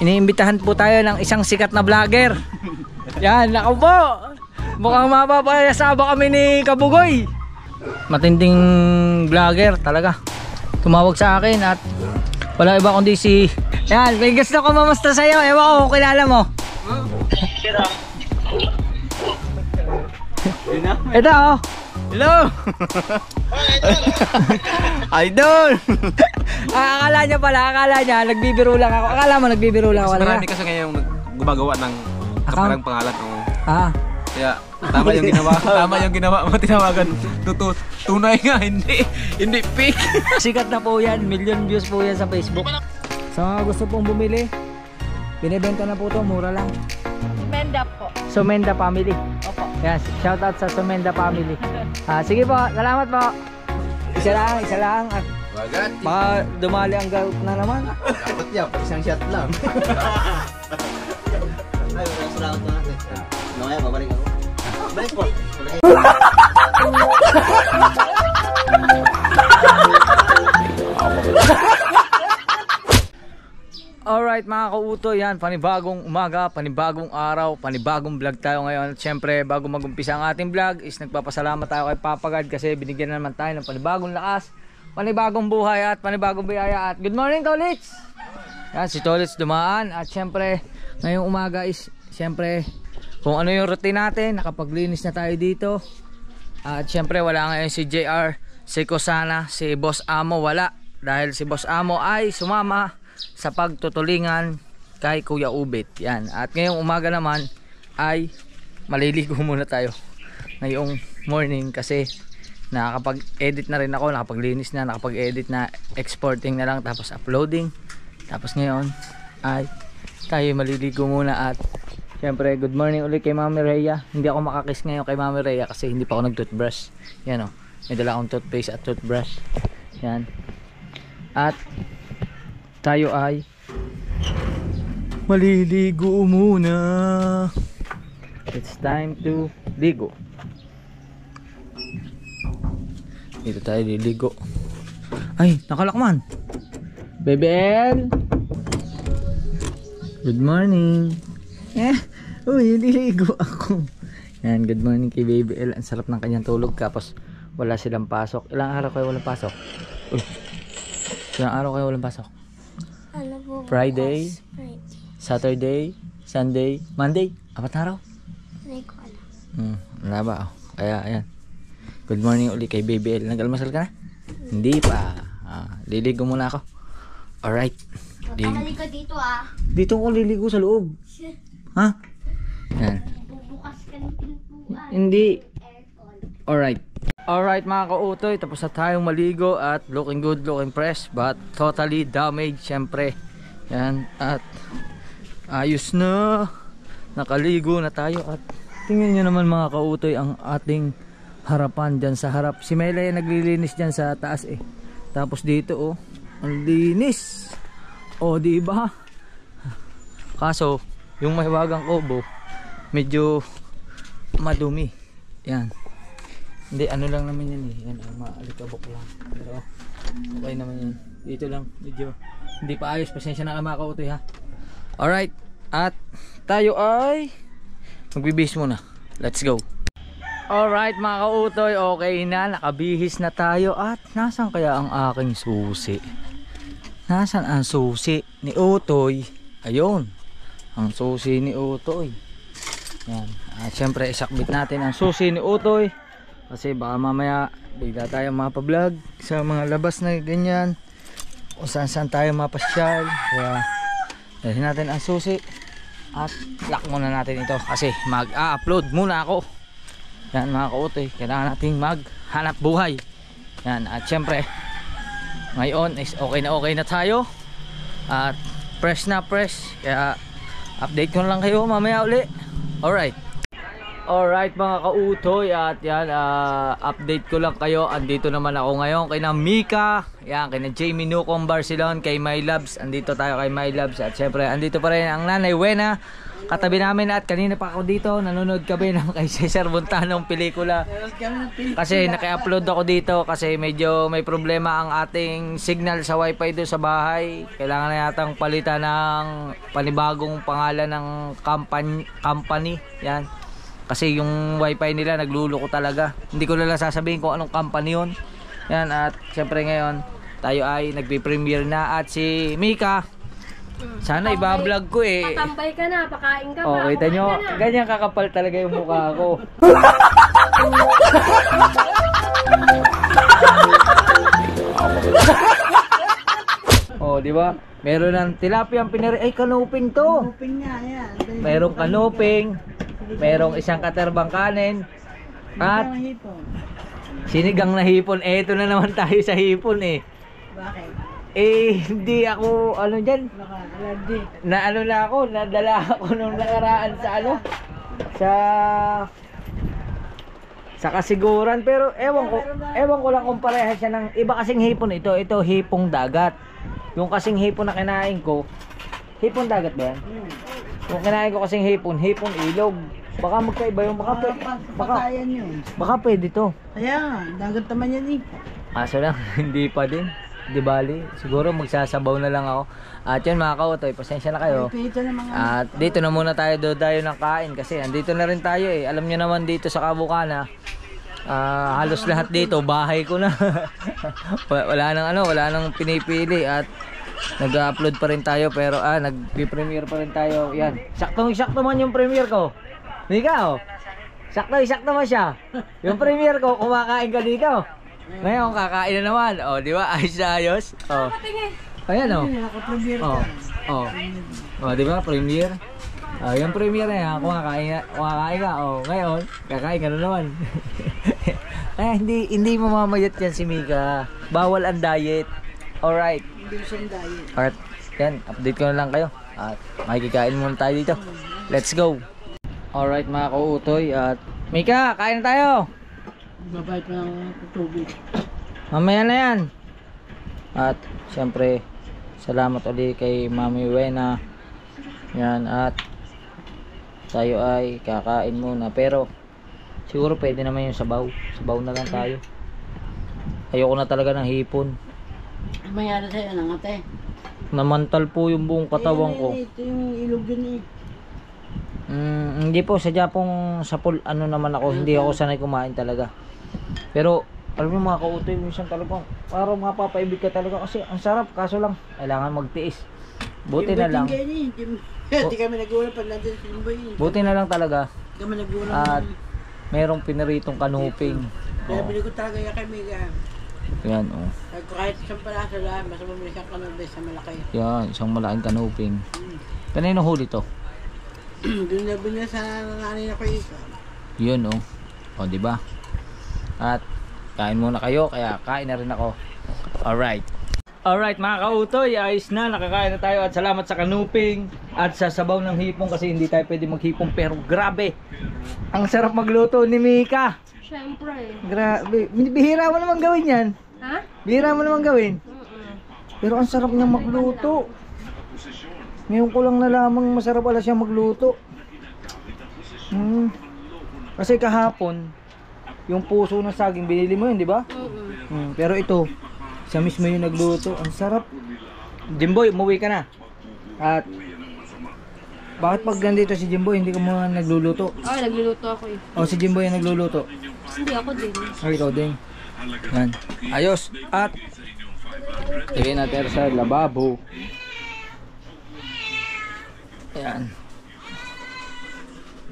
iniimbitahan po tayo ng isang sikat na vlogger. Yan, naku po. Mukhang mapapayasaba kami ni Kabugoy. Matinding vlogger talaga. Tumawag sa akin at wala iba kundi si... Yan, may gusto ko mamusta sa'yo. Ewan ko, kilala mo. Ito oh. Hello! Idol! Akala niya nagbibiro lang ako. Akala mo nagbibiro lang ako. Marami kasi ngayon gumagawa ng kaparang pangalan ko. Kaya tama yung ginawa. Tama yung ginawa mo, tinawagan. Tunay nga, hindi fake. Sikat na po yan, million views po yan sa Facebook. Sa mga gusto pong bumili, binibenta na po to, mura lang. Sumenda po. Sumenda family. Opo. Yes, shout out sa Sumenda family. Sige po, salamat po. Isa lang at baka dumali ang gout na naman. Dapat yan, isang shot lang. Ay, salamat na natin. Ano kaya, babalik ako. Balik po. Alright mga kauto, yan, panibagong umaga, panibagong araw, panibagong vlog tayo ngayon. At syempre, bago mag-umpisa ang ating vlog is nagpapasalamat tayo kay Papa God kasi binigyan na naman tayo ng panibagong lakas, panibagong buhay at panibagong biyaya. At good morning Tolits! Yan, si Tolits dumaan at syempre, ngayong umaga is syempre, kung ano yung routine natin, nakapaglinis na tayo dito. At syempre, wala ngayon si JR, si Kosana, si Boss Amo, wala. Dahil si Boss Amo ay sumama sa pagtutulingan kay Kuya Ubit. Yan. At ngayong umaga naman ay maliligo muna tayo ngayong morning kasi nakakapag-edit na rin ako, nakapaglinis na, nakapag-edit na, exporting na lang tapos uploading. Tapos ngayon ay tayo maliligo muna at syempre good morning ulit kay Mami Rhea. Hindi ako makakiss ngayon kay Mami Rhea kasi hindi pa ako nag-toothbrush. Yan o, may dala akong toothpaste at toothbrush. Yan. At tayo ay maliligo muna. It's time to ligo. Dito tayo liligo. Ay, nakalakman. Bebel. Good morning. Uy, nililigo ako. Yan, good morning kay Baby L. Ang sarap ng kanyang tulog tapos wala silang pasok. Ilang araw kayo walang pasok? Ilang araw kayo walang pasok? Ano po? Friday, Saturday, Sunday, Monday. 4 araw? Hindi ko alam. Wala ba? Kaya ayan. Good morning ulit kay Baby L. Nag-almasal ka na? Hindi pa. Liligo muna ako. Alright. Magkamali ka dito ah. Dito ako liligo sa loob. Ha? Yan. Bubukas ka ng pintuan. Hindi. Aircon. Alright. Alright mga kautoy, tapos na tayong maligo at looking good, looking fresh but totally damaged syempre. Yan, at ayos na, nakaligo na tayo at tingnan nyo naman mga kautoy ang ating harapan dyan sa harap. Si Melay naglilinis dyan sa taas eh. Tapos dito oh, ang linis. O diba? Kaso yung mahiwagang kubo medyo madumi. Yan. Hindi, ano lang naman yan eh. Yan, maalikabok lang. Pero okay naman yan. Dito lang, medyo hindi pa ayos. Pasensya na ka mga kautoy ha. Alright, at tayo ay magbibihis muna. Let's go. Alright mga kautoy, okay na. Nakabihis na tayo. At nasan kaya ang aking susi? Nasan ang susi ni Utoy? Ayun, ang susi ni Utoy. Yan. At syempre isakbit natin ang susi ni Utoy. Kasi baka mamaya bigla tayo mapablog sa mga labas na ganyan o saan saan tayo mapasyal. Kaya dalhin natin ang susi at lock muna natin ito kasi mag-upload muna ako. Yan mga kautoy, kailangan natin maghanap buhay. Yan, at syempre ngayon is okay na tayo at fresh na fresh. Kaya update ko lang kayo mamaya uli. Alright. Alright mga kautoy, at yan, update ko lang kayo. Andito naman ako ngayon kay na Mika, yan, kay na Jamie Nucom Barcelon, kay My Loves. Andito tayo kay My Loves. At syempre andito pa rin ang Nanay Wena katabi namin at kanina pa ako dito. Nanonood kami ng kay Cesar Montanong pelikula. Kasi naki-upload ako dito kasi medyo may problema ang ating signal sa wifi doon sa bahay. Kailangan na yatang palitan ng panibagong pangalan ng company. Yan. Kasi yung wifi nila nagluloko talaga. Hindi ko na lang sasabihin kung anong company yun. Yan, at syempre ngayon tayo ay nagpi-premiere na at si Mika sana iba-vlog ko eh. Patambay ka na, pakain ka Oh, pa. kita nyo, ganyan kakapal talaga yung mukha ko. Oh, di ba? Meron ng tilapia ang pinari. Ay, kanuping to. Kanuping nga yan. Merong kanuping. Merong isang katerbang kanin. At sinigang na hipon. Eh, ito na naman tayo sa hipon eh. Bakit? Eh, hindi ako, ano dyan, Baka allergic. na ano na ako, nadala ako nung nakaraan sa ano, sa kasiguran. Pero ewan ko lang kung parehas siya ng iba kasing hipon ito. Ito hipong dagat. Yung kasing hipon na kinain ko, hipon dagat ba yan? Yung kinain ko kasing hipon ilog. Baka magkaiba yung Patayan yun. baka pwede to. Kaya nga, dagat naman yan eh. Kaso lang, hindi pa din. Di bali, siguro magsasabaw na lang ako. At yun mga kautoy, pasensya na kayo. Pito na mga... At dito na muna tayo dodayo ng kain kasi andito na rin tayo eh. Alam nyo naman dito sa Kabukana, halos lahat dito bahay ko na. wala nang pinipili at nag-upload pa rin tayo pero nag-premiere pa rin tayo. Yan. Saktong-sakto man yung premiere ko. Mika oh. Sakto man siya. Yung premiere ko, kumakain ka dito. Ngayon kakain na naman. Oh, di ba? Ayos na ayos. Oh. Ayan oh. Oh, di ba? Premiere. Yung premiere na yan, kumakain ka. Oh, ngayon, kakain ka na naman. Kaya hindi mamamayat yan si Mika. Bawal ang diet. Alright. Hindi ko siyang diet. Alright. Yan, update ko na lang kayo. At makikikain muna tayo dito. Let's go. Alright mga kautoy. At Mika, kain na tayo. Babait mo ng tubig. Mamaya na yan. At syempre salamat ulit kay Mami Wena. Yan, at tayo ay kakain muna. Pero siguro pwede naman yung sabaw. Sabaw na lang tayo. Ayoko na talaga ng hipon. Mayroon sa'yo ng ate. Namantal po yung buong katawan ko. Ito yung ilog yun eh. Hindi po, sadya pong ano naman ako. Hindi ako sanay kumain talaga. Pero alam mo mga kautoy, minsan talagang parang mapapaibig ka talaga kasi ang sarap, kaso lang kailangan magtiis. Buti na lang. Hindi kami nag-ulam pag nandun sa Jimboy. Buti na lang talaga. Hindi kami nag-ulam. At merong pinaritong kanuping. Kaya bili ko talaga yung kay Mega. Yan oh. Kahit isang palaso lang, basta bumili siyang kanubay sa malaki. Yan, isang malaking kanuping. Kanino huli to? Doon na bili sa nanay na ko isa. Yun oh. O di ba? At kain muna kayo, kaya kain na rin ako. Alright. Alright mga kautoy, ayos na, nakakain na tayo at salamat sa kanuping at sa sabaw ng hipong kasi hindi tayo pwede maghipong pero grabe. Ang sarap magluto ni Mika. Siyempre. Grabe. Bihira mo naman gawin yan. Ha? Bihira mo naman gawin. Pero ang sarap niyang magluto. Ngayon ko lang nalamang masarap pala siya magluto. Kasi kahapon yung puso ng saging binili mo yun, di ba? Pero ito, siya mismo yung nagluto. Ang sarap. Jimboy, umuwi ka na. At bakit pag nandito si Jimboy hindi ka muna nagluluto? Ay, nagluluto ako eh. O si Jimboy yung nagluluto? Hindi ako din. Ay, ikaw din. Yan. Ayos. At tingin natin sa lababo. Ayan.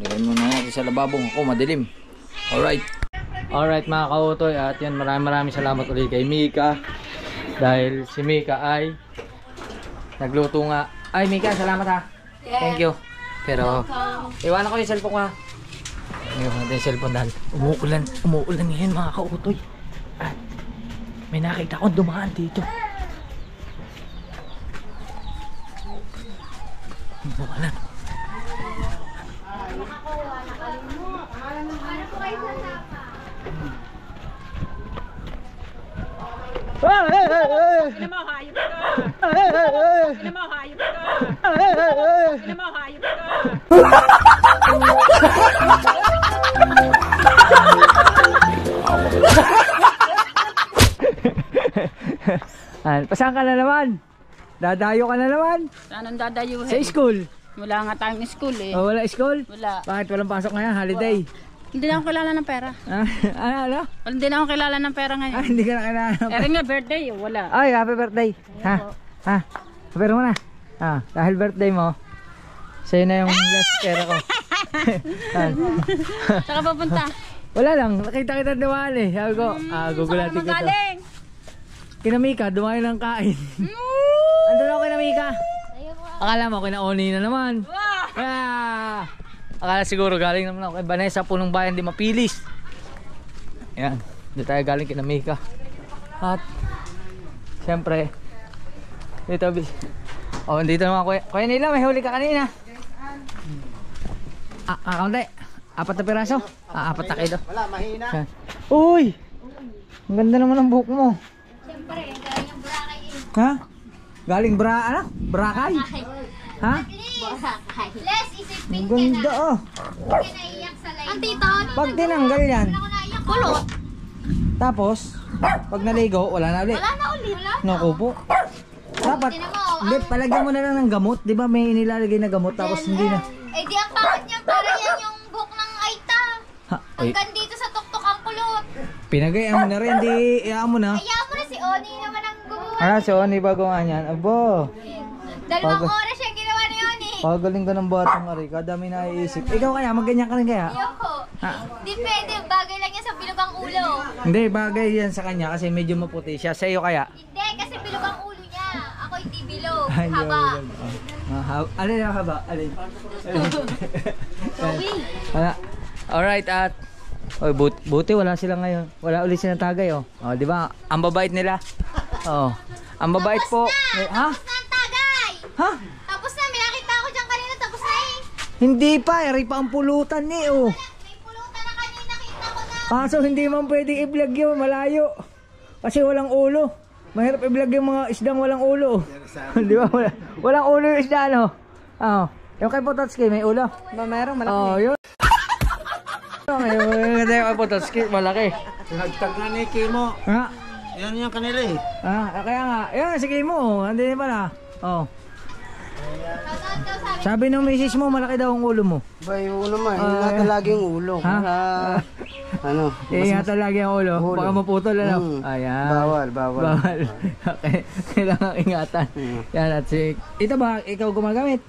Lagyan muna natin sa lababo. Ako madilim. Alright. Alright mga kautoy. At yan, maraming salamat ulit kay Mika. Dahil si Mika ay nagluto nga. Ay Mika, salamat ha. Thank you. Pero iwanan ko yung cellphone ko ha. Iwanan natin yung cellphone dahil umuulan ngayon mga kautoy. At may nakita akong dumaan dito. Umuulan. Ina mo, hayop ka! Ina mo, hayop ka! Ina mo, hayop ka! Pasaan ka na naman? Dadayo ka na naman? Anong dadayuhin? Sa school? Wala nga tayong school eh. Oh, wala school? Wala. Bakit walang pasok ngayon? Holiday? Hindi na ako kilala ng pera. Ano? Hindi na ako kilala ng pera ngayon. Hindi ka na kailangan. Ering nga birthday, wala. Ay, happy birthday. Ha? Pero mo na. Dahil birthday mo, sa'yo na yung last pera ko. Saka papunta? Wala lang, nakita kita dumaan eh. Sabi ko, gugulatin ko to. Kina Mika, dumaan ng kain. Andun ako kina Mika. Akala mo, kina Oni na naman. Akala siguro galing naman ako kay Vanessa, punong bayan, di mapilis. Ayan, dito tayo galing kina Mika. At, siyempre, dito, dito naman Kuya Nila, may huli ka kanina. Kaunti. 4 na piraso? 4 na kilo. Wala, mahina. Uy! Ang ganda naman ng buhok mo. Siyempre, galing ang Boracay eh. Ha? Galing Boracay? Ha? Les, isipin Ang ka na. ganda oh. Huwag ka naiyak sa line. Ang tito, Pag tinanggal yan, ako naiyak. Kulot. tapos, pag naligo, wala na ulit. Wala na ulit. Naku po. Dapat, hindi, palagyan mo na lang ng gamot. Di ba may inilalagay na gamot, tapos hindi na. Eh di ang pangit niya, para yan yung buhok ng Aita. Ay, Hanggang dito sa tuktok ang kulot. pinagayaan mo na rin, di, iyaan mo na. Kaya mo na si Oni naman ang gumawa. So, ano ba gawa niyan? Abo, 2 oras siya ginawa ni Oni. pagaling ka ng batang ari, kadami na iisip. Ikaw kaya, magganyan ka rin kaya? Ayoko. Di pwede, bagay lang yan sa bilog ang ulo. Hindi, bagay yan sa kanya kasi medyo maputi siya. Sa iyo kaya? Hindi, kasi bilog ang ulo niya. Ako hindi bilog. Ay, Haba. Alin na haba? Alin? Joey. Alright, at buti wala sila ngayon. Wala ulit silang tagay, oh. Oh, di ba? Ang babait nila. Oh. Ang babait po. Ha? Tapos na ang tagay. Ha? Tapos na, may nakita ako dyan kanina. Tapos na eh. Hindi pa, eri pa ang pulutan ni, oh. May pulutan na kanina. Kita ko na. Kaso hindi man pwedeng i-vlog yun, malayo. Kasi walang ulo. Mahirap i-vlog yung mga isdang walang ulo. Di ba? Walang ulo yung isda, no? Oh. Yung kay Pototski, may ulo. Ba, mayroong malaki. Oh, yun. Yung kay Pototski, malaki. Nagtag na ni Kimo. Ha? Yan yung kanila eh. Kaya nga. Yan, sige mo. Andun pala. Oh. Shoutout daw sabi. Sabi ng misis mo, malaki daw ang ulo mo. Ba yung ulo man, ingatan lagi yung ulo. Ha? Ano? Ingatan lagi ang ulo. Baka maputol, ano? Ayan. Bawal. Bawal. Okay. Kailangan ingatan. Yan, at si... Ito ba, ikaw gumagamit?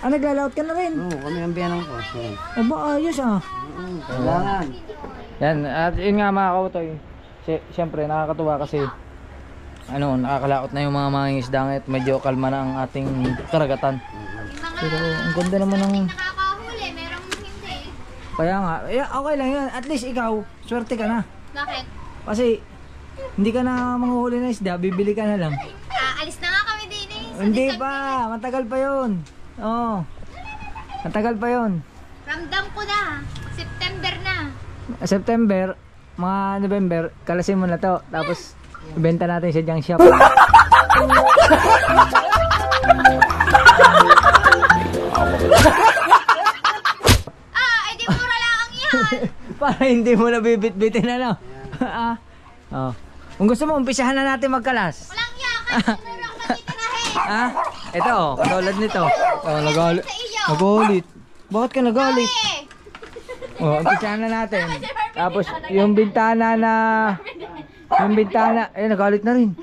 Naglalaot ka na rin. Oo, kami ang biyanang ko. Aba, ayos ah. Kailangan. Yan, at yun nga mga kautoy. Siyempre, nakakatuwa kasi nakakalaot na yung mga mangingisdang at medyo kalma na ang ating karagatan. Pero ang ganda naman ng... Nakakahuli, merong hindi. Kaya nga, okay lang yun. At least ikaw, swerte ka na. Bakit? Kasi hindi ka na manguhuli na isda, bibili ka na lang. Alis na nga kami din eh. Hindi pa, matagal pa yun. Oo. Matagal pa yun. Ramdam ko na. September na. September, mga November, kalasin mo na to. Tapos, ibenta natin sa junk shop. Edi mura lang ang yan. Para hindi mo na bibit-bitin ano. Oh. Kung gusto mo, umpisahan na natin magkalas. Walang yakan. Mura ako matitirahin. Ito oh, katulad nito. Oh, nagalit. Sa iyo. Nagalit. Bakit ka nagalit? Oh, umpisahan na natin. Tapos yung bintana, nagalit na rin.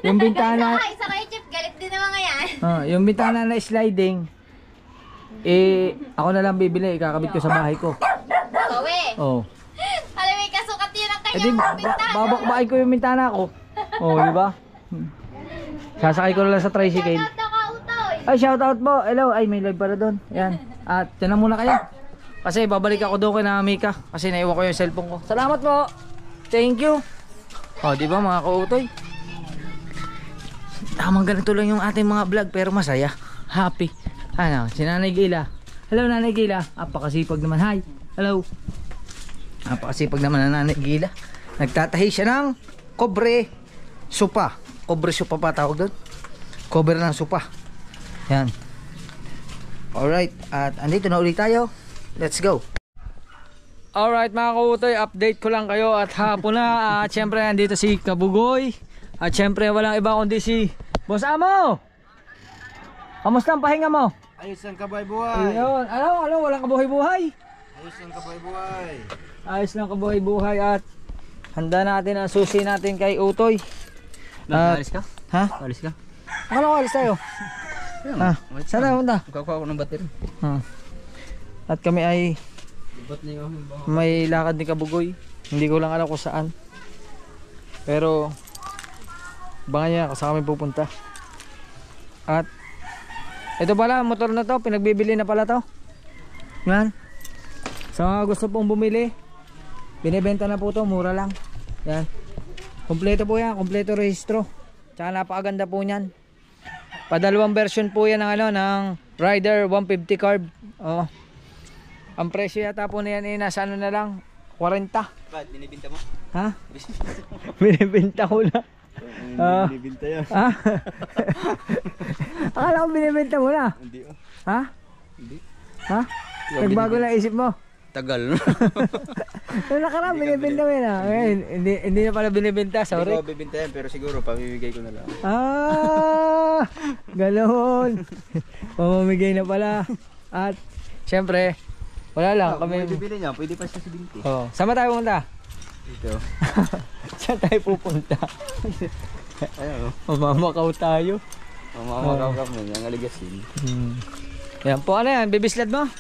Yung bintana, Isa kay Chip, galit din naman ngayon. yung bintana na sliding, ako na lang bibili, ikakabit ko sa bahay ko. Kowe. Oh. Alam mo, kasukat yun ang Eh di, kanyang bintana. babakbakin ko yung bintana ko. Oh, di ba? Sasakay ko na lang sa tricycle. Shoutout ka, Utoy. Ay, shoutout po. Hello. Ay, may live para doon. Yan. At dyan na muna kayo. Kasi babalik ako doon kay na Mika. Kasi naiwan ko yung cellphone ko. Salamat po. Thank you. Oh, di ba mga kautoy? Tamang ganito lang yung ating mga vlog pero masaya. Happy. Ano, si Nanay Gila. Hello Nanay Gila. Apakasipag naman. Hi. Hello. Apakasipag naman na Nanay Gila. Nagtatahi siya ng kobre supa. Kobre supa pa tawag doon. Cover ng supa. Yan. Alright, at andito na ulit tayo. Let's go. Alright mga kautoy, update ko lang kayo at hapon na. At syempre andito si Kabugoy. At syempre walang iba kundi si Boss Amo. Kamusta ang pahinga mo? Ayos ang kabuhay-buhay. Ayun, ano, walang kabuhay-buhay. Ayos ang kabuhay-buhay. Ayos lang kabuhay-buhay at handa natin ang susi natin kay Utoy. Alis ka? Ha? Alis ka? Akala ko alis tayo. Ha? Saan tayo punta? Kukuha ko ng battery. At kami ay may lakad ni Kabugoy. Hindi ko lang alam kung saan. Pero bangan niya kasi kami pupunta. At ito pala, motor na to, pinagbibili na pala to. Yan. Sa mga gusto pong bumili, binibenta na po to, mura lang. Yan. Kompleto po yan, kompleto rehistro. Tsaka napakaganda po niyan. Padalawang version po yan ng ano, ng Rider 150 carb. Oh. Ang presyo yata po na yan eh, nasa ano na lang, 40. Ba't binibinta mo? Ha? Binibenta ko na. Binibinta yan. Ha? Akala ko binibenta mo na. Hindi oh. Ha? Hindi. Ha? Nagbago na isip mo. Tagal. Noong nakaraan binibenta mo na. Ngayon, hindi na pala binibenta, sorry. Hindi ko bibinta yan pero siguro pamimigay ko na lang. Ganoon. Pamamigay na pala. At syempre, wala lang kami. Kung bibili niya, pwede pa siya sa binti. Oh, sama tayo pumunta. Dito. Saan tayo pupunta? Ayun oh. Mamamakaw tayo. Mamamakaw kami, yung aligasin. Yan po, ano yan? Bibislad mo?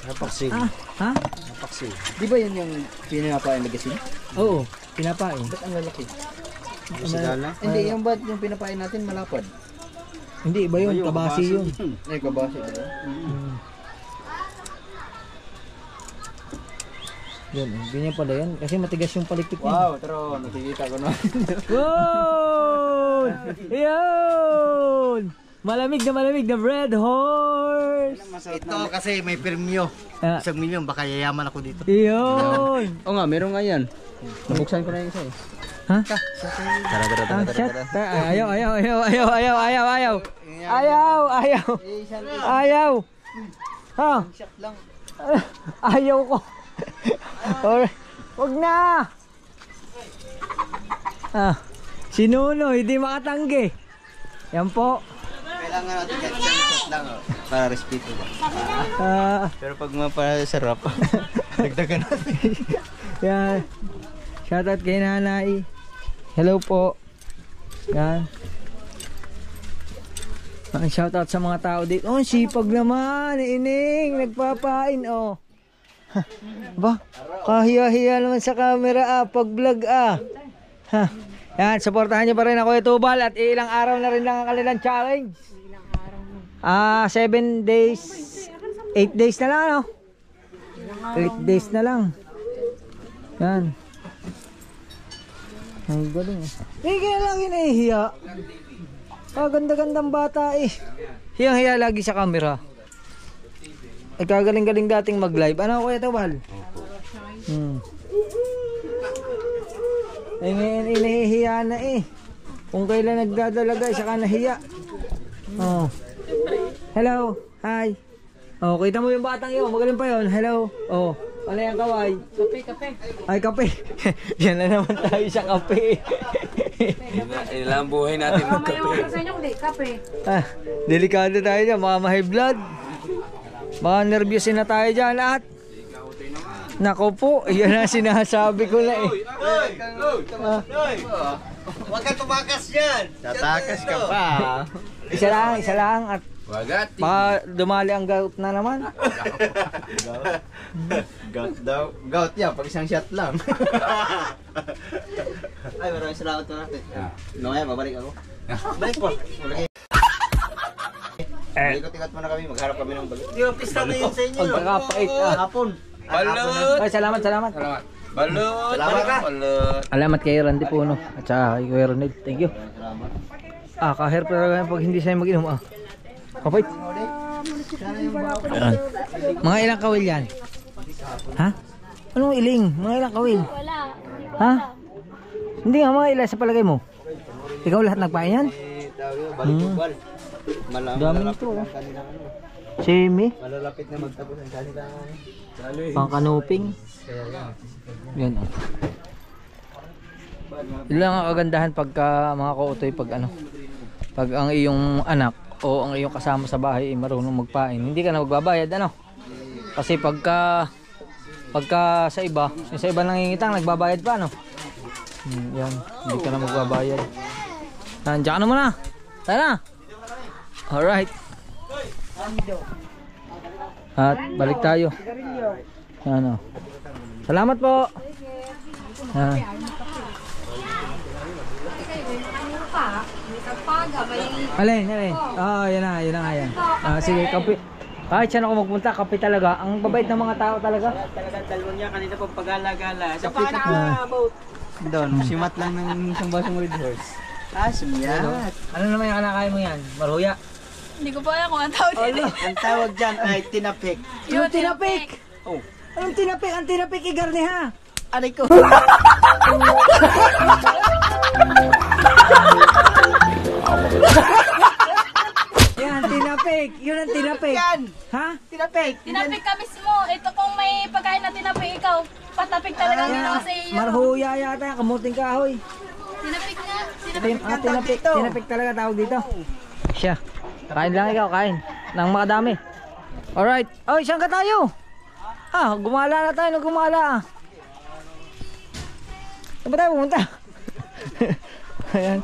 Napaksil. Ha? Napaksil. Di ba yun yung pinapain aligasin? Oo, pinapain. Ba't ang lalaki? Hindi, yung ba't yung pinapain natin malapad? Hindi, iba yun, kabasi yun. Ay, kabasi diba? Yan, ganyan pala yan. Kasi matigas yung palikpik niya. Wow, pero nakikita ko na. Wow! Yun! Malamig na Red Horse! Ito kasi may premyo. Ah. 1 milyon, baka yayaman ako dito. Yun! Oo nga, meron nga yan. Nabuksan ko na yung isa eh. Ha? Tara. Shot? Ayaw! Ha? Ayaw ko. Alright. Wag na! Si Nuno, hindi makatanggi. Yan po. Kailangan natin kahit isang shot lang para respeto ba. Pero pag mapasarap, dagdagan natin. Yan. Shoutout kay nanay. Hello po. Yan. Ang shoutout sa mga tao dito. Oh, sipag naman. Ining. Nagpapain. Oh. Ba? Kahiya-hiya naman sa camera pag vlog Ha. Yan. Supportahan nyo pa rin ako Tubal. At ilang araw na rin lang ang kanilang challenge. 7 days. 8 days na lang ano? 8 days na lang. Yan. Ang galing kaya lang hinahiya. Ganda-gandang bata eh. Hiyang-hiya lagi sa camera. Ay kagaling-galing dating mag-live. Ano Kuya Tubal? Eh ngayon inahihiya na eh. Kung kailan nagdadalaga, saka nahiya. Oh. Hello. Hi. Oh, kita mo yung batang yun. Magaling pa yun. Hello. Oh. Ano yung kaway? Kape. Ay, kape. Yan na naman tayo sa kape. Ilang buhay natin magkape. Delikado tayo dyan. Mga ma-high blood. Mga nervyusin na tayo dyan lahat. Nako po. Yan na sinasabi ko na eh. Huwag ka tumakas dyan! Tatakas ka pa. Isa lang. At Wagati. baka dumali ang gout na naman. Gout daw. Gout yan, pag isang shot lang. Ay, maraming salamat na natin. Mamaya, babalik ako. Balik po. Ikot-ikot muna kami, magharap kami ng balut. Yung pista na yun sa inyo. Pagkakapait. Hapon. Balut! Ay, salamat. Balut! Balut! Alamat kay Randy Puno at saka kay Kuya Ronel. Thank you. Ka-hair talaga pag hindi sa'yo mag-inom. Kapait. Mga ilang kawil yan? Ha? Anong iling? Mga ilang kawil? Wala. Ha? Hindi nga, mga ilang sa palagay mo? Ikaw lahat nagpain yan? Balik-bal. Dami nito. Simi. Malalapit na magtapos ang kanilang Pangkanuping. Yan oh. Yun lang ang kagandahan pagka mga kautoy pag ano. Pag ang iyong anak o ang iyong kasama sa bahay ay marunong magpain, hindi ka na magbabayad ano. Kasi pagka sa iba, yung sa iba nangingitang nagbabayad pa ano. Yan, hindi ka na magbabayad. Nandiyan ka na muna. Tayo na. Alright. At balik tayo. Ano. Salamat po. Alin. Yan na yan. Sige, kape. Kahit saan ako magpunta, kape talaga. Ang babait ng mga tao talaga. Talagang dalawang niya kanina pang pag-alagala. Sa paano boat? Doon, simat lang ng isang basong red horse. Sumiyat. Ano naman yung kinakain mo yan? Maruya? Hindi ko pa alam kung ang tawag dito. Ang tawag dyan ay tinapik. Yung tinapik! Oh. Anong tinapik? Ang tinapik igarni ha! Aray ko. Yan, tinapik! Yun ang tinapik! Yan. Ha? Tinapik. Tinapik ka mismo. Ito kung may pagkain na tinapik ikaw, patapik talaga ginawa sa iyo. Marhuya yata yan, kamuting kahoy. Tinapik nga. Tinapik talaga tawag dito. Siya. Kain lang ikaw, kain. Nang makadami. Alright. Oh, saan ka tayo? Gumala na tayo. Gumala. Saan ba tayo pumunta? Ayan.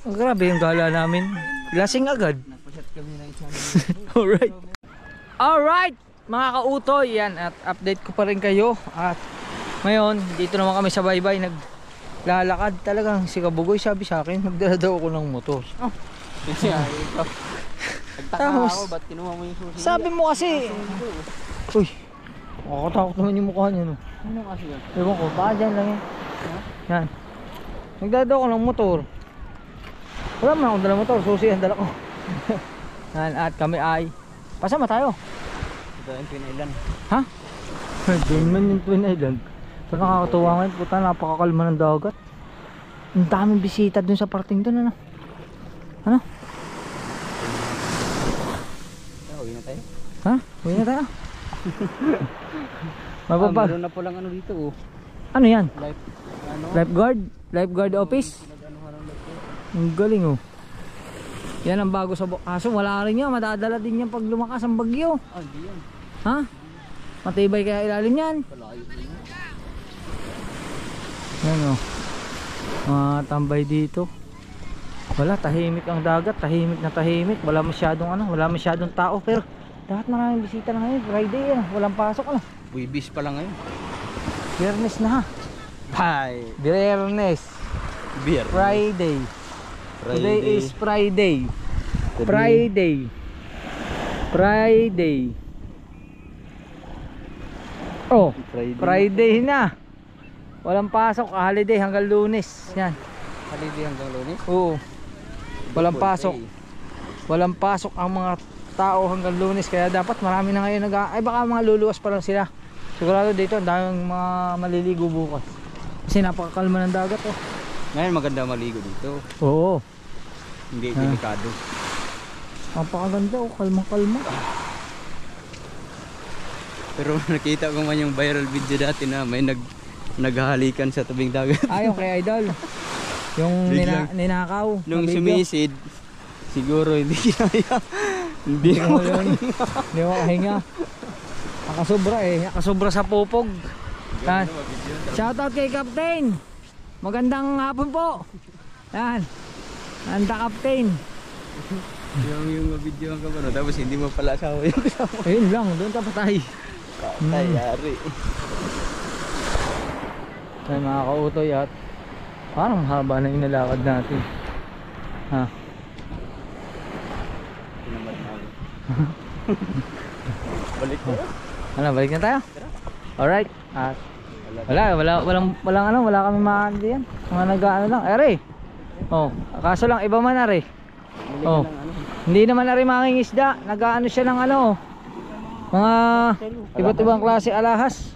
Oh, grabe yung gala namin. Lasing agad. Alright. Mga kautoy. Yan. At update ko pa rin kayo. At ngayon, dito naman kami sa baybay. Lalakad talagang si Kabugoy sabi sa akin magdala daw ako ng motor. Nagtaka ako, ba't kinuha mo yung susi? Sabi mo kasi uy, nakakatakot naman yung mukha niya no. Ano kasi yun? Ewan ko, baka dyan lang yan. Yan, magdala daw ako ng motor. Wala man akong dala motor, susi ang dala ko. Yan, at kami ay pasama tayo. Ito yung Twin Island. Ha? Doon man yung Twin Island. Pero nakakatuwa ngayon, puta, napakakalma ng dagat. Ang daming bisita dun sa parting dun, ano? Ano? Uwi na tayo. Ha? Uwi na tayo. Mababa. Meron na po lang ano dito oh. Ano yan? Life, Lifeguard office? Ang galing oh. Yan ang bago sa kaso wala rin yan, madadala din yan pag lumakas ang bagyo. hindi yan. Ha? Matibay kaya ilalim yan. Yan o, tambay dito. Wala, tahimik ang dagat, tahimik na tahimik. Wala masyadong tao. Pero dapat maraming bisita na ngayon. Friday yan, walang pasok ano. Buibis pa lang ngayon. Biyernes na ha. Bye. Biyernes. Friday. Today is Friday. Oh, Friday na. Walang pasok, holiday hanggang Lunes. Yan. Holiday hanggang Lunes? Oo. Walang pasok. Walang pasok ang mga tao hanggang Lunes. Kaya dapat marami na ngayon ay baka mga luluwas pa lang sila. Sigurado dito ang daming mga maliligo bukas. Kasi napakakalma ng dagat oh. Ngayon maganda maligo dito. Oo. Hindi delikado. Napakaganda oh, kalma-kalma. Pero nakita ko man yung viral video dati na may naghahalikan sa tabing dagat. Yung kay Idol. Yung ninakaw. Nung sumisid, siguro hindi kinaya. Hindi mo Hindi mo kahinga. Nakasobra nakasobra sa pupog. Shoutout kay Captain. Magandang hapon po. Yan. Anda Captain. yung video ang kabano, tapos hindi mo pala asawa yung kasama. Ayun lang, doon ka patay. Tayari. Ay mga kautoy at parang haba na inalakad natin. Ha? Balik ko. Ano, balik na tayo? Alright. At wala kami maano diyan. Mga nag-ano lang. Ere. Oh, kaso lang iba man are. Oh. Hindi naman are mangingisda. Nag-aano siya ng ano. Mga iba't ibang klase alahas.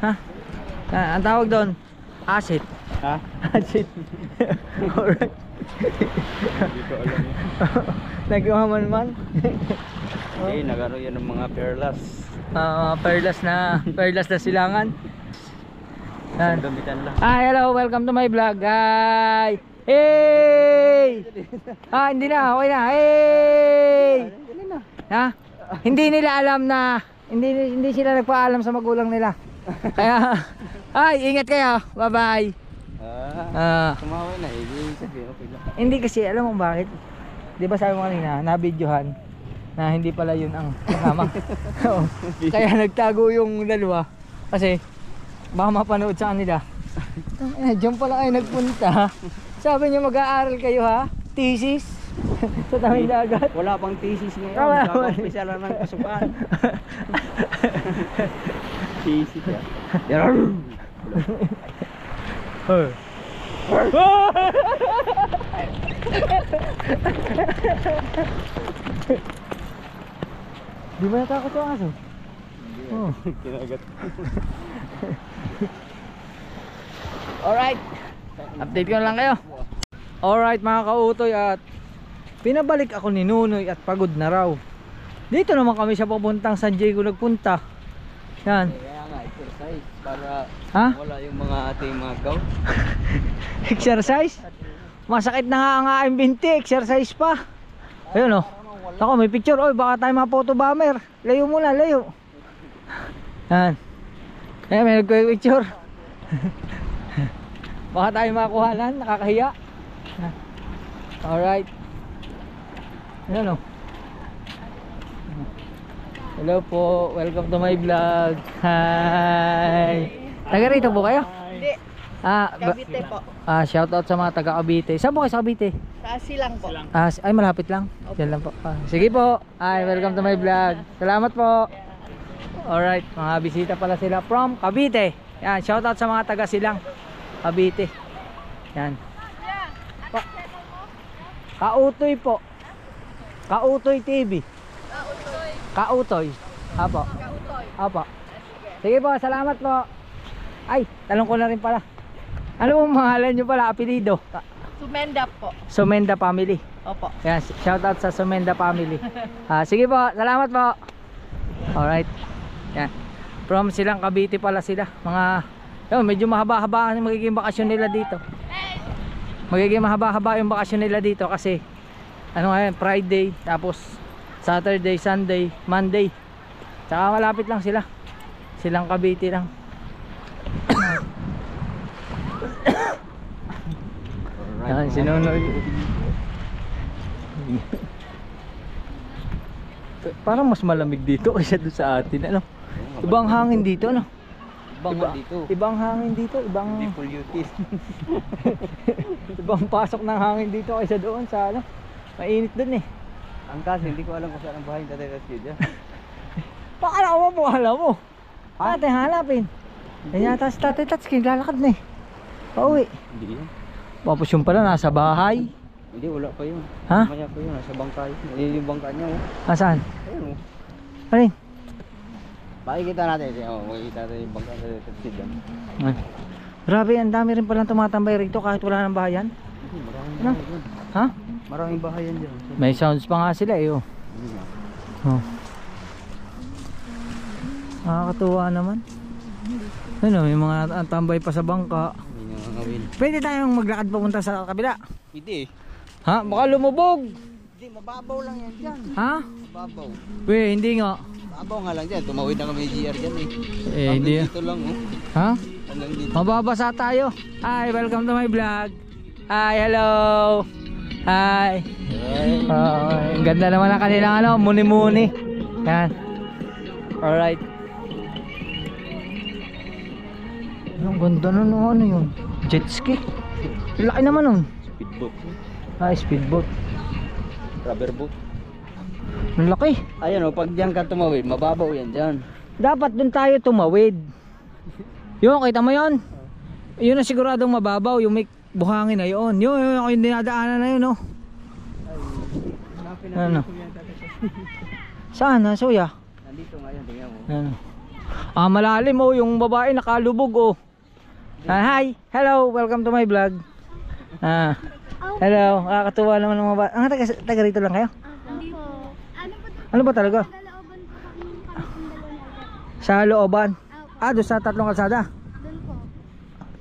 Ha? Ang tawag doon, asit. Ha? Asit. Alright. Hindi ko alam yun. Nagmaman-man. Okay, nagaro yan ng mga perlas. Perlas na silangan. Yan. Gamitan lang. Hello, welcome to my vlog. Hi. Hey! Hindi na, okay na. Hey! Ha? Hindi nila alam na hindi sila nagpaalam sa magulang nila. Kaya ingat kayo. Bye-bye. Kumawa na sabihin okay lang. Hindi kasi alam mo bakit? 'Di ba sabi mo kanina, na-videohan na hindi pala 'yun ang kasama. Kaya nagtago yung dalawa kasi baka mapanood sa kanila. Diyan pala kayo nagpunta. Sabi niyo mag-aaral kayo ha? Thesis sa tawid dagat. Wala pang thesis ngayon. Kaka-umpisa lang ng pasukan. Thesis ya. Di ba natakot yung aso? Oh. Kinagat. Alright, update ko lang kayo. Alright mga kautoy, at pinabalik ako ni Nunoy at pagod na raw. Dito naman kami sa papuntang San Diego nagpunta. Yan. Kaya nga exercise para wala yung mga ating mga gout. Exercise? Masakit na nga ang aking binti, exercise pa. Ayun oh. Ako may picture, oy baka tayo mga photo bomber. Layo muna, layo. Yan. Ayan, may nagpicture. Baka tayo makakuhanan, nakakahiya. Alright. Ayan o. Hello po, welcome to my vlog. Hi. Taga rito po kayo? Hindi. Cavite po. Shout out sa mga taga Cavite. Saan po kayo sa Cavite? Sa Silang po. Ay malapit lang. Diyan lang po. Sige po. Hi, welcome to my vlog. Salamat po. Alright, mga bisita pala sila from Cavite. Yan, shout out sa mga taga Silang Cavite. Yan. Kautoy po. Kautoy TV. Kautoy. Apo. Apo. Sige po, salamat po. Ay, tanong ko na rin pala. Ano mo pangalan nyo pala, apelido? Sumenda po. Sumenda Family. Opo. Yan, shout out sa Sumenda Family. Sige po, salamat po. Alright. Yan. From Silang Cavite pala sila. Mga medyo mahaba-haba ang magiging bakasyon nila dito. Magiging mahaba-haba yung bakasyon nila dito kasi Friday, tapos Saturday, Sunday, Monday. Tsaka malapit lang sila. Silang Cavite lang. Yan, sinunoy. Parang mas malamig dito kaysa doon sa atin, ano? Ibang hangin dito, ano? Ibang hangin dito, ibang polluted. ibang pasok ng hangin dito kaysa doon sa ano. Mainit doon eh. Ang kasi hindi ko alam kung saan ang bahay ni Tatay Tatskid yan. Pakala mo po, alam mo. Ate, hanapin. Yan yata si Tatay Tatskid, lalakad na eh. Pauwi. Hindi yun. Tapos yung pala nasa bahay. Hindi, wala pa yun. Ha? Mamaya pa yun, nasa bangkay. Nalili yung bangka niya. Nasaan? Ayun o. Alin? Makikita natin. Makikita natin yung bangka ni Tatay Tatskid yan. Ay. Grabe, ang dami rin palang tumatambay rito kahit wala ng bahayan. Maraming Ano? bahay dyan. Ha? Maraming bahay yan dyan. May sounds pa nga sila eh. Oh. Oh. Nakakatuwa naman. Ano, may mga tambay pa sa bangka. May nangangawin. Pwede tayong maglakad papunta sa kabila. Pwede eh. Ha? Baka lumubog. Hindi, mababaw lang yan dyan. Ha? Mababaw. Weh, hindi nga. Mababaw nga lang dyan. Tumawid na kami GR dyan eh. Hindi. Dito lang oh. Ha? Hanggang dito. Mababasa tayo. Hi, welcome to my vlog. Hi, hello. Hi. Ang ganda naman ang kanilang ano, muni-muni. Yan. Alright. Ang ganda nun, ano yun? Jet ski. Laki naman nun. Speedboat. Speedboat. Rubber boat. Ang laki. Ayan o, pag diyan ka tumawid, mababaw yan dyan. Dapat dun tayo tumawid. Yun, kita mo yun? Yun ang siguradong mababaw. Yung may buhangin na yun. Yun, yung dinadaanan na yun, no? Ano? Saan? Suya? Nandito ngayon, tingnan mo. Ano? Malalim oh, yung babae nakalubog oh. Hi, hello, welcome to my vlog. Hello, nakakatuwa naman ng mga bata. Ang taga rito lang kayo? Ano ba talaga? Sa looban? Doon sa tatlong kalsada? Doon po.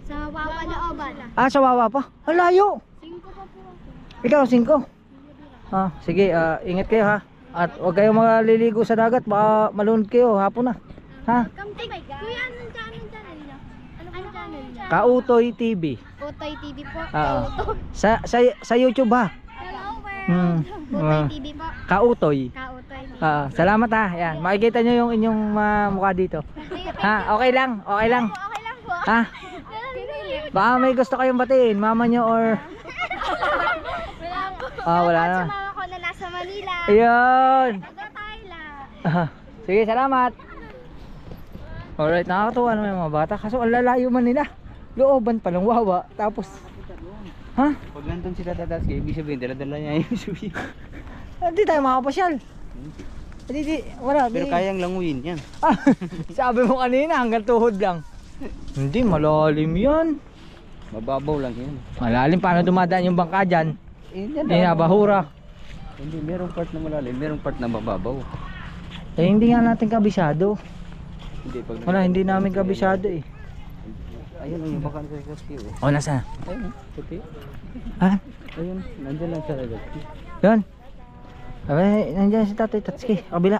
Sa Wawa Looban. Sa Wawa pa? Ang layo! 5 pa po ako. Ikaw, 5? Sige, ingat kayo ha. At huwag kayong maliligo sa dagat, baka malunod kayo, hapon na. Ha? Kuya, anong channel niya? Anong channel niya? Kautoy TV. Utoy TV po. Sa YouTube ha. Hello world. Utoy TV po. Kautoy. Kautoy. Salamat ha. Yan, makikita nyo yung inyong mukha dito. Ha, okay lang, okay lang. Okay lang po. Ha? Baka may gusto kayong batiin, mama nyo or... Wala na. Sa mama ko na nasa Manila. Ayun. Taga-Thailand. Sige, salamat. Alright, nakakatuwa naman yung mga bata. Kaso ang lalayo man nila. Looban pa ng Wawa. Tapos, ha? Pag nandun sila Tatsuki, ibig sabihin, dala-dala niya yung suya. Hindi tayo makapasyal. Hindi, wala. Pero kayang languyin yan. Sabi mo kanina, hanggang tuhod lang. Hindi, malalim yan. Mababaw lang yan. Malalim, paano dumadaan yung bangka dyan? Hindi na, bahura. Hindi, merong part na malalim, merong part na mababaw. Hindi nga natin kabisado. Hindi, pag Wala, hindi namin kabisado eh. ayun, yung baka sa Tatsuki. Nasaan? Ayun, puti. Ha? Ayun, nandyan lang sa Tatsuki. Yan. Nandiyan si Tatay Tatsuki, kabila.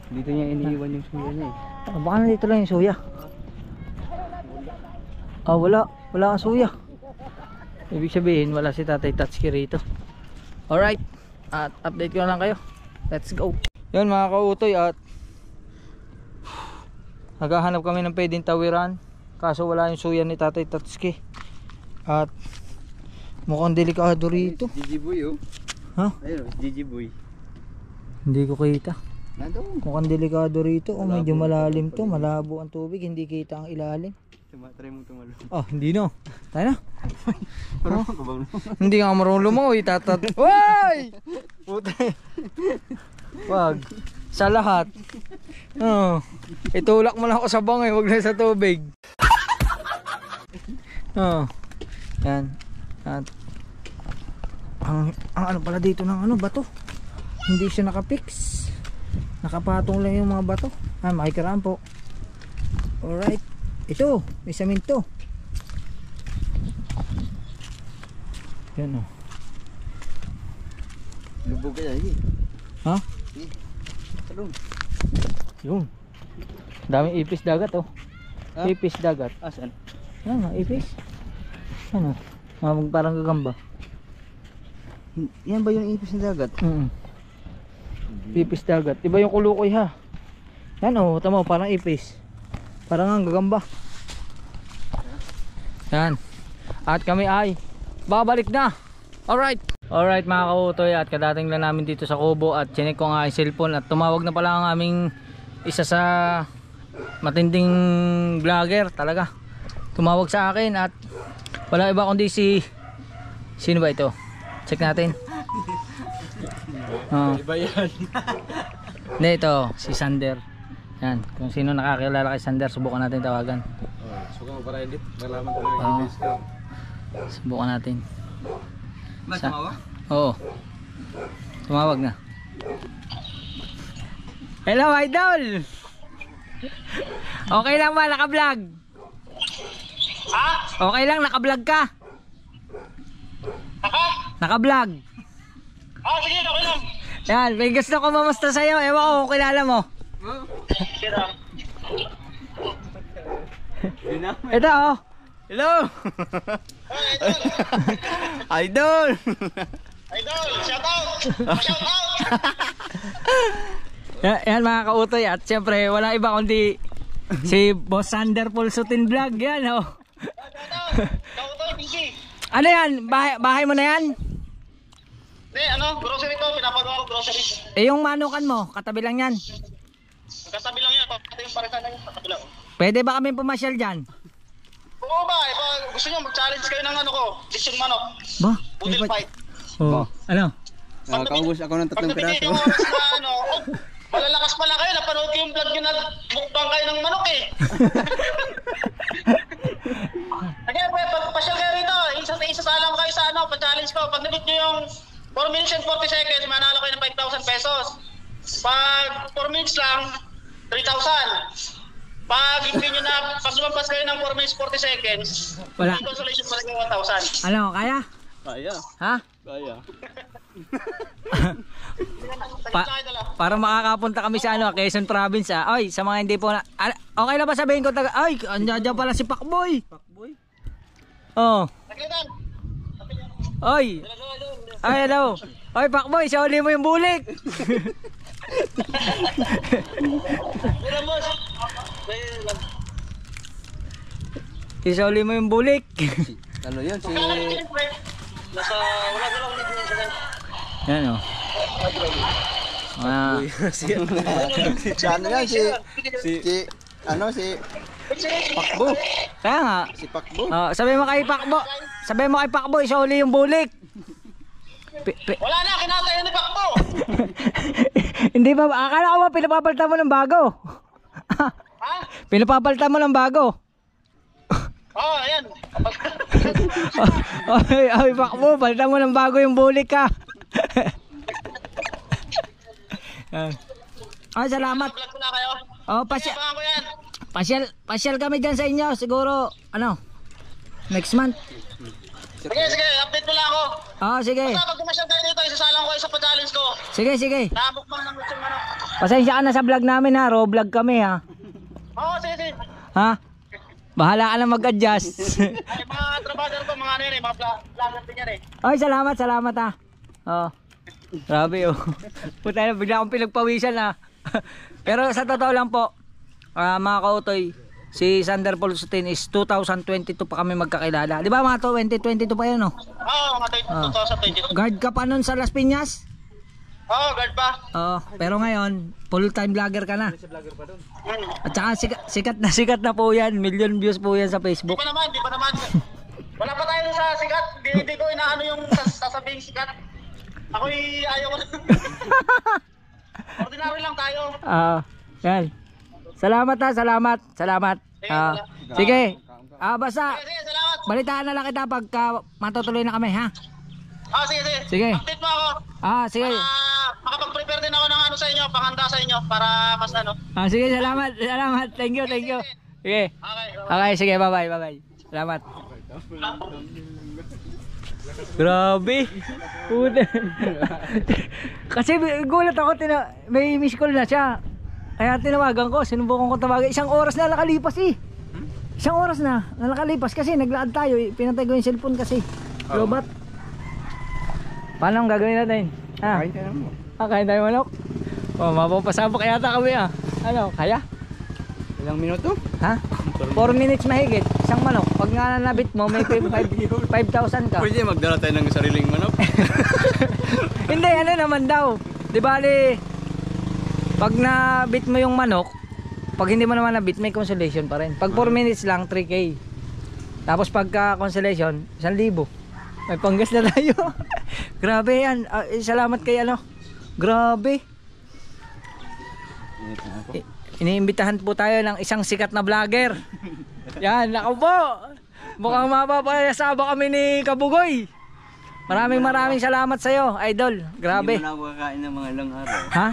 Dito niya iniiwan yung suya niya eh. Baka nandito lang yung suya. Wala kang suya. Ibig sabihin wala si Tatay Tatsuki rito. Alright, at update ko na lang kayo. Let's go. Yun mga kautoy, at naghahanap kami ng pwedeng tawiran. Kaso wala yung suya ni Tatay Tatsuki. At mukhang delikado rito. Gigi Boy oh. Ha? Ayun, Gigi Boy. Hindi ko kita. Nandun. Mukhang delikado rito. Medyo malalim to. Malabo ang tubig. Hindi kita ang ilalim. Try mong tumalo. Hindi no. Tayo na. Marunong ka bang Hindi nga marunong lumangoy. Woy! Puta. Wag. Sa lahat. Itulak mo lang ako sa bangay. Huwag na sa tubig. Yan. At ang ano pala dito ng bato. Hindi siya nakapix. Nakapatong lang yung mga bato. Makikiraan po. Alright. Ito, may saminto. Yan Lubog kaya eh. Ha? Talong. Yun. Daming ipis dagat Ipis dagat. Asan? Yan ipis. Ano? Parang gagamba. Yan ba yung ipis ng dagat? Ipis dagat. Iba yung kulukoy ha. Yan tama parang ipis. Parang ang gagamba. Yan. At kami ay babalik na. Alright. Alright mga kautoy, at kadating lang namin dito sa Kubo at chinek ko nga ang cellphone at tumawag na pala ang aming isa sa matinding vlogger talaga. Tumawag sa akin at wala iba kundi sino ba ito? Check natin. Iba yan. Hindi, ito si Sander. Yan, kung sino nakakilala kay Sander, subukan natin tawagan. Subukan mo para edit, malaman ko na yung face ko. Subukan natin. Ba tumawag? Oo. Tumawag na. Hello idol. Okay lang ba naka-vlog? Okay lang, naka-vlog ka? Naka-vlog. Sige, okay lang. Yan, may gusto ko mamusta sa'yo. Ewan ko kung kilala mo. Ito hello. Idol. Idol, shout out. Shout out. Yan mga kautoy, at syempre wala iba kundi si Boss Sander Pulsutin Vlog. Yan Kautoy, busy. Ano yan? Bahay mo na yan? Hindi, grocery ko, pinapagawa ko grocery. Yung manukan mo, katabi lang yan. Katabi lang yan, pati yung parisan na yun, katabi lang. Pwede ba kami pumasyal dyan? Oo ba, gusto nyo mag-challenge kayo ng lechon manok. Ba? Poodle fight. Ano? Nakaubos ako ng 3 Pag piraso. yung oras na malalakas pala kayo, napanood ko yung vlog nyo na mukbang kayo ng manok Kaya pasyal kayo rito, isa isasalang kayo sa ano, pa-challenge ko. Pag nabit nyo yung 4 minutes and 40 seconds, manalo kayo ng 5,000 pesos. Pag 4 minutes lang, 3,000. Pag hindi nyo na, pag lumampas kayo ng 4 minutes 40 seconds, Wala. yung consolation pa rin yung 1,000. Ano, kaya? Kaya. Ha? Kaya. Para makakapunta kami sa ano, Quezon Province Oy, sa mga hindi po na okay na ba sabihin ko ay, andiyan pala si Pakboy. Pakboy. Oh. Naglitan. Oy. Ay, hello. Oy, Pakboy, sauli mo yung bulik. Wala boss. Isauli mo yung bulik. Ano yun? Si... Nasa, wala na lang ulit yun sa Yan oh. si ano yan? Si Pakbo. Kaya nga. Si Pakbo. Sabi mo kay Pakbo. Sabi mo kay Pakbo, isauli yung bulik. wala na, kinatay ni Pakbo. Hindi ba? Akala ko ba pinapapalitan mo ng bago? Ha? Pinapapalitan mo ng bago? Oo, ayan. Ay, Pakbo, palitan mo ng bago yung bulik ka. Ay, salamat. Vlog ko na kayo. Oh, pasyal. Abangan ko yan. Pasyal kami dyan sa inyo. Siguro, ano, next month. Sige, update mo lang ako. Sige. Basta pag kumasyal kayo dito, isasalang ko kayo sa pa-challenge ko. Sige. Namukbang ng gusto manok. Pasensya ka na sa vlog namin ha. Raw vlog kami ha. Oo, sige. Ha? Bahala ka na mag-adjust. Ay, mga trabaho ko, mga ano yun mga vlogger din yan Ay, salamat ha. Grabe oh. Puta na, bigla akong pinagpawisan ha. Pero sa totoo lang po, mga kautoy, si Sander Pulsutin is 2022 pa kami magkakilala. Di ba mga 2022 pa yun no? Oo, mga 2022. Guard ka pa nun sa Las Piñas? Oo, guard pa. Pero ngayon, full-time vlogger ka na. At saka sikat na po yan. Million views po yan sa Facebook. Di pa naman. Wala pa tayo sa sikat. Hindi ko inaano yung sasabing sikat. Ako'y ayaw ko. Ordinary lang tayo. Yan. Salamat ha, salamat. Sige. Basta, Sige, salamat. balitaan na lang kita pagka matutuloy na kami ha. Sige. Update mo ako. Sige. Makapag-prepare din ako ng ano sa inyo, panghanda sa inyo para mas ano. Sige, salamat. Thank you. Sige. Okay, sige, bye-bye. Salamat. Grabe. Kasi gulat ako, may miss call na siya. Kaya tinawagan ko, sinubukan ko tawagan. 1 oras na nakalipas 1 oras na nakalipas kasi naglaad tayo. Pinatay ko yung cellphone kasi. Lobat. Paano ang gagawin natin? Kain tayo mo. Kain tayo manok? Mapapasabak yata kami Ano, kaya? Ilang minuto? Ha? 4 minutes mahigit, isang manok. Pag nga nabit mo, may 5,000 ka. Pwede magdala tayo ng sariling manok? Hindi, ano naman daw. Di bali, pag nabit mo yung manok, pag hindi mo naman nabit, may consolation pa rin. Pag 4 minutes lang, 3K. Tapos pagka consolation, 1,000. May panggas na tayo. Grabe yan. Salamat kay ano. Grabe. Iniimbitahan po tayo ng isang sikat na vlogger. Yan, naku po. Mukhang mapapayasaba kami ni Kabugoy. Maraming salamat sa iyo, idol. Grabe. Hindi mo na ako kakain ng mga ilang araw. Ha?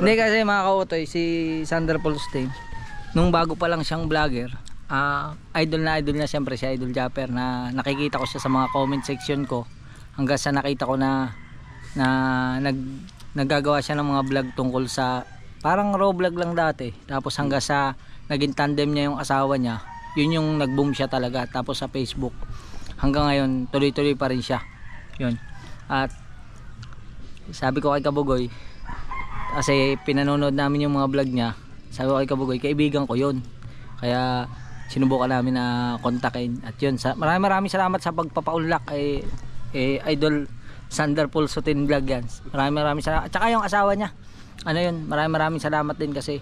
Hindi kasi mga kautoy, si Sander Pulsutin, nung bago pa lang siyang vlogger, idol na siyempre si Idol Japper, na nakikita ko siya sa mga comment section ko hanggang sa nakita ko na naggagawa siya ng mga vlog tungkol sa parang raw vlog lang dati, tapos hanggang sa naging tandem niya yung asawa niya, yun yung nag-boom siya talaga. Tapos sa Facebook hanggang ngayon tuloy-tuloy pa rin siya yun. At sabi ko kay Kabugoy, kasi pinanonood namin yung mga vlog niya, sabi ko kay Kabugoy, kaibigan ko yun, kaya sinubukan namin na kontakin. At yun, maraming salamat sa pagpapaunlak kay Idol Sander Pulsutin vlog yan. Maraming salamat. At saka yung asawa niya, ano yun, maraming salamat din kasi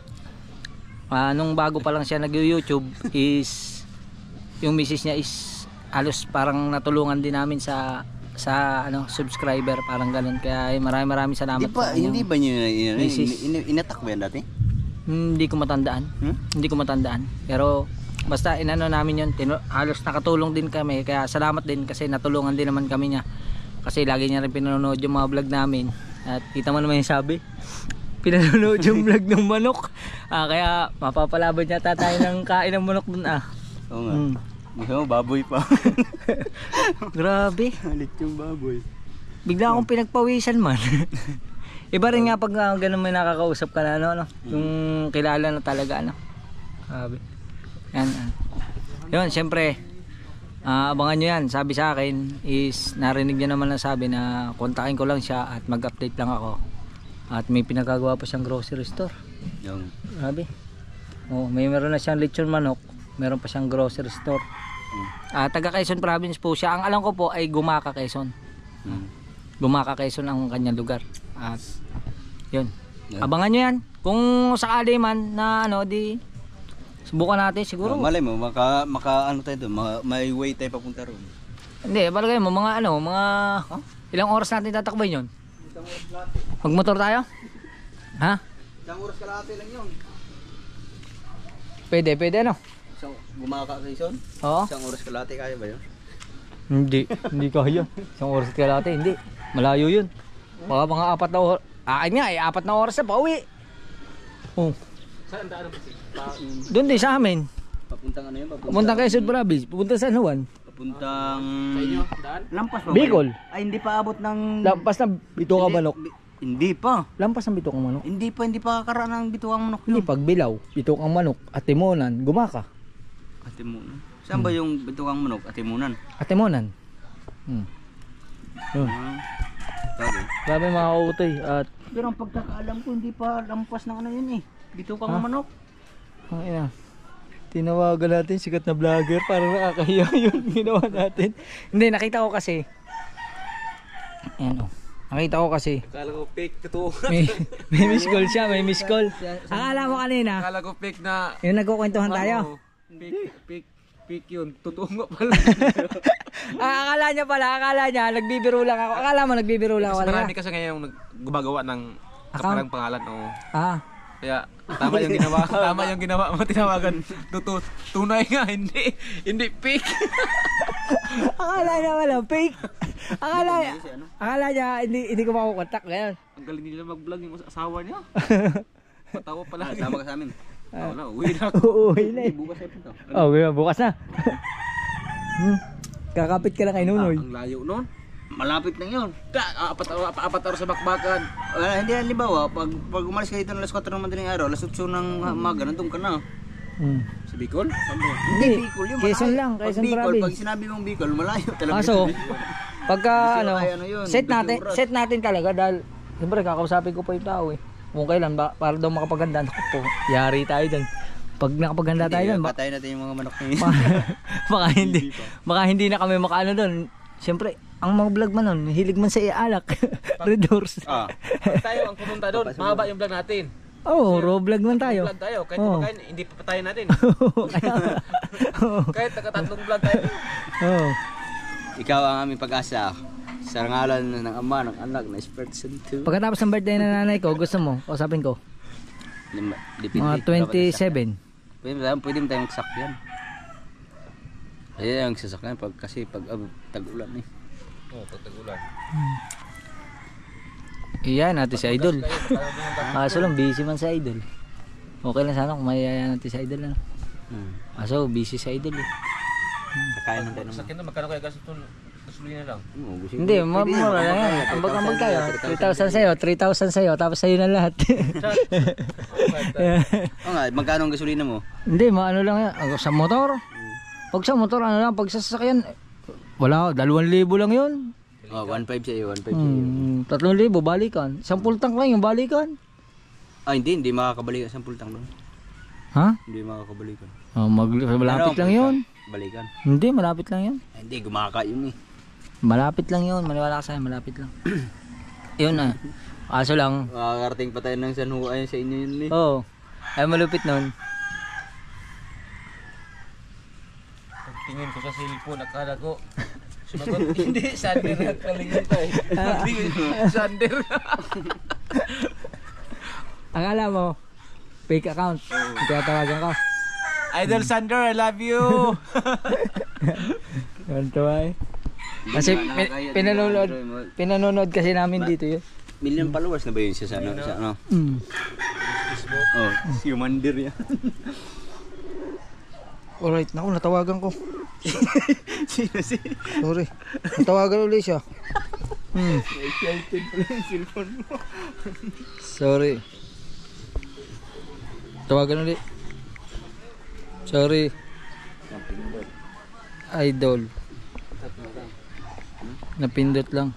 nung bago pa lang siya nag-YouTube is yung misis niya is halos parang natulungan din namin sa ano, subscriber, parang ganun. Kaya maraming salamat. Hindi ba niyo inatak ba yan dati? Hindi ko matandaan. Hindi ko matandaan. Pero basta inano namin yun, halos nakatulong din kami, kaya salamat din kasi natulungan din naman kami niya kasi lagi niya rin pinanonood yung mga vlog namin at kita mo naman yung sabi pinanonood yung vlog ng manok, kaya mapapalaban niya tayo ng kain ng manok dun. Oo nga. Gusto mo baboy pa. Grabe, Halit yung baboy. bigla akong pinagpawisan man. Iba rin nga pag ganun may nakakausap ka na ano, yung kilala na talaga ano. Grabe. Yan. Yun, syempre abangan nyo yan. Sabi sa akin is narinig niya naman na sabi na kontakin ko lang siya at mag-update lang ako. At may pinagagawa pa siyang grocery store. Yung Grabe. Oh, meron na siyang lechon manok, meron pa siyang grocery store. Taga Quezon Province po siya. Ang alam ko po ay Gumaka, Quezon. Gumaka, Quezon ang kanyang lugar. At yun. Abangan nyo yan. Kung sakali man na ano, di subukan natin siguro. malay mo, maka ano tayo doon, may way tayo papunta roon. Hindi, palagay mo mga ano, mga ilang oras natin tatakbay yun? Magmotor tayo? Ha? Isang oras kalahati lang yun. Pwede ano? Isang Gumaka Quezon? Oo. Isang oras kalahati, kaya ba yun? Hindi kaya. Isang oras kalahati, hindi. Malayo yun. Baka mga 4 na oras. Nga 4 na oras na pauwi. Oh. Saan daan ba? Doon din sa amin. Papuntang ano yun? Pupuntang Quezon Province, pupunta San Juan. Papuntang Sa inyo, daan? Lampas pa. Bicol. Ay, hindi pa abot ng... Lampas na Bituang Manok. Hindi pa. Lampas ng Bituang Manok. Hindi pa karaan ng Bituang Manok Hindi, yun. pag Bilaw, Bituang Manok, Atimonan, Gumaka. Atimunan. Saan ba yung Bituang Manok? Atimunan. Atimonan. Yun. Sabi. Grabe mga kautoy. At Pero ang pagkakaalam ko, hindi pa lampas ng ano yun eh. Bituang Manok. ang ina. Tinawagan natin sikat na vlogger, parang nakakahiya yun ginawa natin. Hindi, nakita ko kasi. Ayan o. Nakita ko kasi. Akala ko fake, totoo. May miss call siya, may miss call. Akala mo kanina, Akala ko fake na yung nagkukwentuhan tayo. fake yun. Totoo nga pala. Akala niya, nagbibiro lang ako. Akala mo nagbibiro lang ako. Marami kasi ngayon gumagawa ng kaparang pangalan. Kaya tama yung ginawa mo, tinawagan. Tunay nga, hindi fake. Akala niya wala, fake. Akala niya hindi ko makukontak ngayon. Ang galing nila mag-vlog yung asawa niya. Patawa pala. Tama ka sa amin. Wala, uwi na ako. Uuwi na eh. Bukas ay punta. Bukas na. Kakapit ka lang kay Nunoy. Ang layo nun. Malapit lang yun. Apat oras sa bakbakan. Hindi, halimbawa, pag umalis ka dito ng alas 4 ng madaling araw, alas 8 ng umaga, nandun ka na. Sa Bicol? Hindi, Bicol yun. Quezon lang, Pag Quezon Bicol, Province. pag sinabi mong Bicol, malayo talaga. So, pagka Kasi ano, ay ano yun, set natin talaga dahil siyempre kakausapin ko pa yung tao eh. Kung kailan ba para daw makapaganda ako, yari tayo dyan. Pag nakapaganda tayo dyan, patayin natin yung mga manok ngayon. baka hindi na kami makaano doon. Siyempre, ang mga vlog man nun, hilig man sa ialak. Red Doors. Tayo ang pumunta doon, mahaba yung vlog natin. Raw vlog man tayo. Vlog tayo, kahit kumakain, hindi papatayin natin. Kahit nakatatlong vlog tayo. Ikaw ang aming pag-asa. Sa ngalan ng ama, ng anak, ng Espiritu Santo. Pagkatapos ng birthday ng nanay ko, gusto mo, kausapin ko? Mga 27. Pwede mo tayong magsakyan. Ayan ang sasakyan kasi pag tag-ulan eh. Pag tag-ulan. Iyan natin si Idol. Kaso lang busy man sa Idol. Okay lang sana kung mayayaan natin si Idol. Kaso busy sa Idol eh. Kakain natin Sa akin na, magkano kaya gasolina lang? Hindi, mura lang yan. Ambag tayo. 3,000 sa'yo, 3,000 sa'yo, tapos sa'yo na lahat. Magkano ang gasolina mo? Hindi, maano lang yan. Sa motor. Pag sa motor, ano lang, pag sa sasakyan, wala, 2,000 lang yun. 1,500 sa'yo, 1,500 sa'yo. 3,000, balikan. 10 tank lang yung balikan. Hindi makakabalikan 10 tank doon. Ha? Hindi makakabalikan. Malapit lang yun. Balikan. Hindi, malapit lang yun. Hindi, gumaka yun eh. Malapit lang yun, maniwala ka sa'yo, malapit lang. Yun na. Kaso lang. Makakarating pa tayo ng San Juan sa inyo yun eh. Oo. Ay malupit nun. Tingin ko sa cellphone, akala ko sumagot, hindi, Sander nagpalingin tayo. Sander. Akala mo, fake account. Tinatawagan ka. Idol Sander, I love you. Tuwa eh. Kasi pinanonood kasi namin dito yun. Million followers na ba yun siya sa ano? Sa ano? Oh, si Mandir yan. Alright, naku, natawagan ko. Sino si? Sorry. Natawagan ulit siya. Excited pala yung cellphone mo. Sorry. Tawagan ulit. Sorry. Idol. Napindot lang.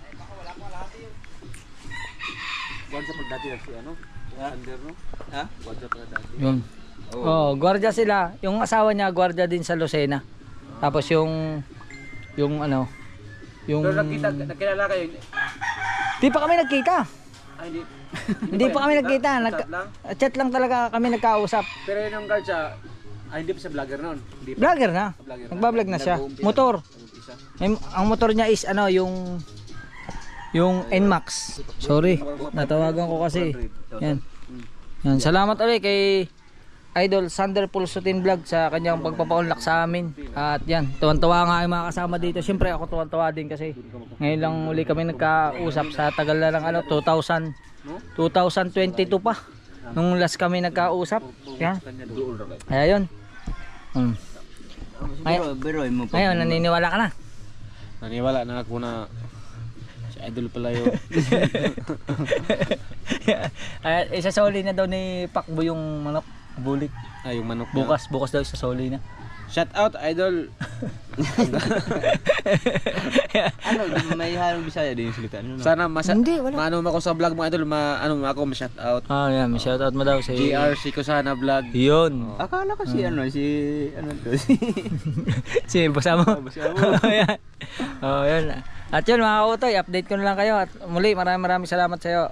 Gwardiya pa dati si ano? Sander, no? Ha? Gwardiya pa dati. Yun. Oh, gwardiya sila. Yung asawa niya gwardiya din sa Lucena. Tapos yung ano, yung Pero nakilala kayo? Di pa kami nagkita. Ay, Hindi pa kami nagkita. Chat lang talaga kami nagkausap. Pero yung Gwardiya, hindi pa siya vlogger noon. Vlogger na. Nagba-vlog na siya. Motor. Ang motor niya is ano, yung NMAX. Sorry, natawagan ko kasi. Yan. Yan. Salamat ulit kay Idol Sander Pulsutin Vlog sa kanyang pagpapaunlak sa amin. At yan, tuwan-tuwa nga yung mga kasama dito. Siyempre ako tuwan-tuwa din kasi ngayon lang uli kami nagkausap sa tagal na lang ano, 2022 pa. Nung last kami nagkausap. Yan. Kaya yun. Ngayon, naniniwala ka na? Naniwala na ako na si Idol pala yun. Isasoli na daw ni Pakbo yung manok. Bulik. Yung manok. Bukas daw isasoli na. Shout out Idol. Ano, di ba may halong Bisaya din yung salita? Ano? Sana Hindi, wala. maano ako sa vlog mo Idol, ako ma-shout out. Yan, may shout out mo daw si GRC ko sana vlog. Yun. Akala ko si ano to? Si Bosa mo. Bosa mo. Yan. Yan. At yun mga kautoy, update ko na lang kayo. At muli, maraming salamat sa iyo,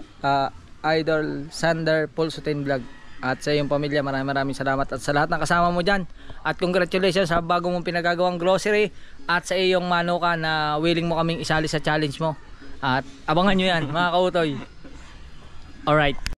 Idol Sander Pulsutin Vlog. At sa iyong pamilya, maraming salamat. At sa lahat ng kasama mo dyan. At congratulations sa bago mong pinagagawang grocery. At sa iyong manuka na willing mo kaming isali sa challenge mo. At abangan nyo yan mga kautoy. Alright.